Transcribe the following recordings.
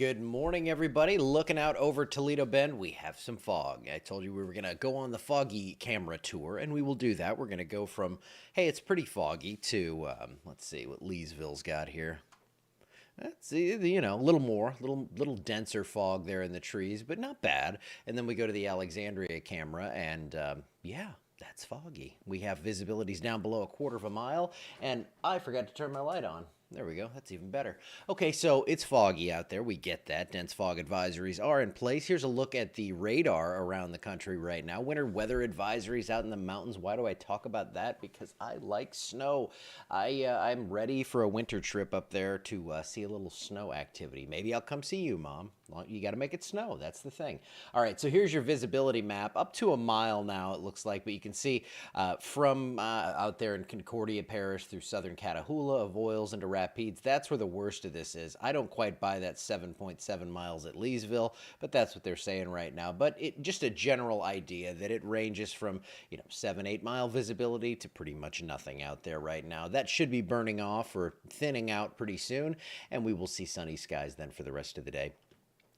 Good morning, everybody. Looking out over Toledo Bend, we have some fog. I told you we were going to go on the foggy camera tour, and we will do that. We're going to go from, hey, it's pretty foggy, to, let's see what Leesville's got here. Let's see, a little more, little denser fog there in the trees, but not bad. And then we go to the Alexandria camera, and yeah, that's foggy. We have visibilities down below a quarter of a mile, and I forgot to turn my light on. There we go. That's even better. Okay, so it's foggy out there. We get that. Dense fog advisories are in place. Here's a look at the radar around the country right now. Winter weather advisories out in the mountains. Why do I talk about that? Because I like snow. I'm ready for a winter trip up there to see a little snow activity. Maybe I'll come see you, Mom. Well, you got to make it snow. That's the thing. All right, so here's your visibility map. Up to a mile now, it looks like, but you can see from out there in Concordia Parish through southern Catahoula, Avoyelles, into Rapides. That's where the worst of this is. I don't quite buy that 7.7 miles at Leesville, but that's what they're saying right now. But just a general idea that it ranges from 7-8 mile visibility to pretty much nothing out there right now. That should be burning off or thinning out pretty soon, and we will see sunny skies then for the rest of the day.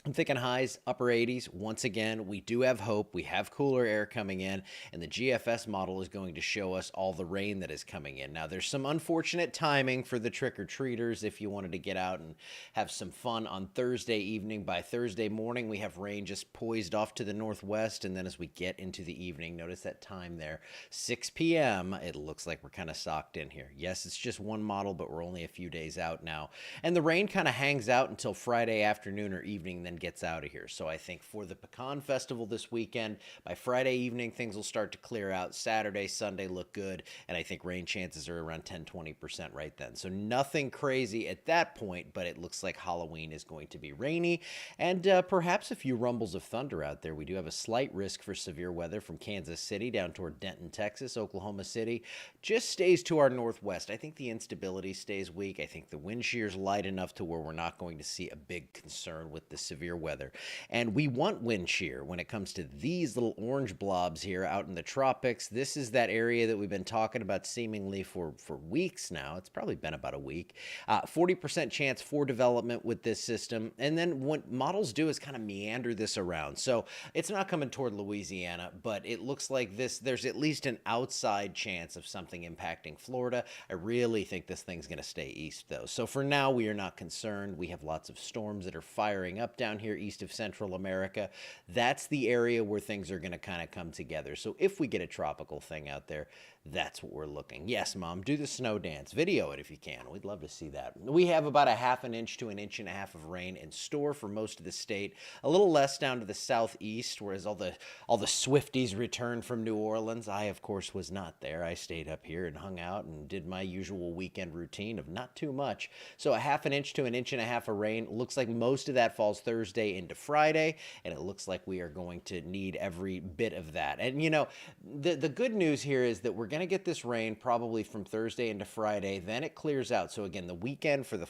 I'm thinking highs, upper 80s. Once again, we do have hope. We have cooler air coming in, and the GFS model is going to show us all the rain that is coming in. Now, there's some unfortunate timing for the trick-or-treaters if you wanted to get out and have some fun on Thursday evening. By Thursday morning, we have rain just poised off to the northwest, and then as we get into the evening, notice that time there, 6 p.m., it looks like we're kind of socked in here. Yes, it's just one model, but we're only a few days out now. And the rain kind of hangs out until Friday afternoon or evening, then gets out of here. So I think for the Pecan Festival this weekend, by Friday evening, things will start to clear out. Saturday, Sunday look good, and I think rain chances are around 10-20% right then. So nothing crazy at that point, but it looks like Halloween is going to be rainy, and perhaps a few rumbles of thunder out there. We do have a slight risk for severe weather from Kansas City down toward Denton, Texas. Oklahoma City just stays to our northwest. I think the instability stays weak. I think the wind shear's light enough to where we're not going to see a big concern with the severe weather. And we want wind shear when it comes to these little orange blobs here out in the tropics. This is that area that we've been talking about seemingly for weeks now. It's probably been about a week. 40% chance for development with this system. And then what models do is kind of meander this around. So it's not coming toward Louisiana, but it looks like there's at least an outside chance of something impacting Florida. I really think this thing's going to stay east, though. So for now, we are not concerned. We have lots of storms that are firing up down here east of Central America. That's the area where things are going to kind of come together. So if we get a tropical thing out there, that's what we're looking. Yes, Mom, do the snow dance. Video it if you can. We'd love to see that. We have about a half an inch to an inch and a half of rain in store for most of the state. A little less down to the southeast, whereas all the Swifties returned from New Orleans. I, of course, was not there. I stayed up here and hung out and did my usual weekend routine of not too much. So a half an inch to an inch and a half of rain. Looks like most of that falls Thursday into Friday, and it looks like we are going to need every bit of that. And the good news here is that we're going to get this rain probably from Thursday into Friday, then it clears out. So again, the weekend for the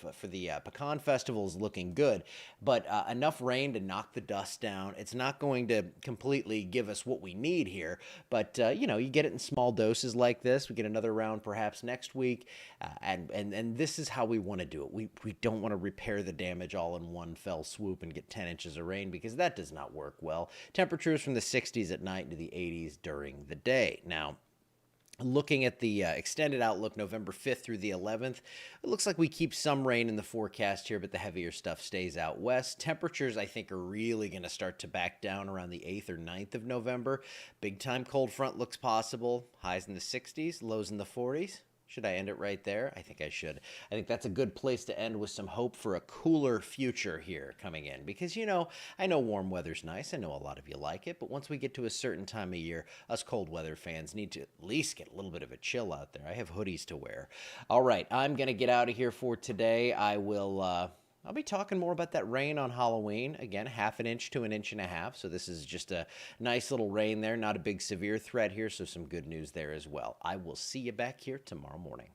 Pecan Festival is looking good, but enough rain to knock the dust down. It's not going to completely give us what we need here, but you get it in small doses like this. We get another round perhaps next week, and this is how we want to do it. We don't want to repair the damage all in one fell swoop and get 10 inches of rain, because that does not work well. Temperatures from the 60s at night to the 80s during the day. Now, looking at the extended outlook, November 5th through the 11th, it looks like we keep some rain in the forecast here, but the heavier stuff stays out west. Temperatures, I think, are really going to start to back down around the 8th or 9th of November. Big-time cold front looks possible. Highs in the 60s, lows in the 40s. Should I end it right there? I think I should. I think that's a good place to end with some hope for a cooler future here coming in. Because, I know warm weather's nice. I know a lot of you like it. But once we get to a certain time of year, us cold weather fans need to at least get a little bit of a chill out there. I have hoodies to wear. All right, I'm going to get out of here for today. I'll be talking more about that rain on Halloween. Again, half an inch to an inch and a half. So this is just a nice little rain there. Not a big severe threat here. So some good news there as well. I will see you back here tomorrow morning.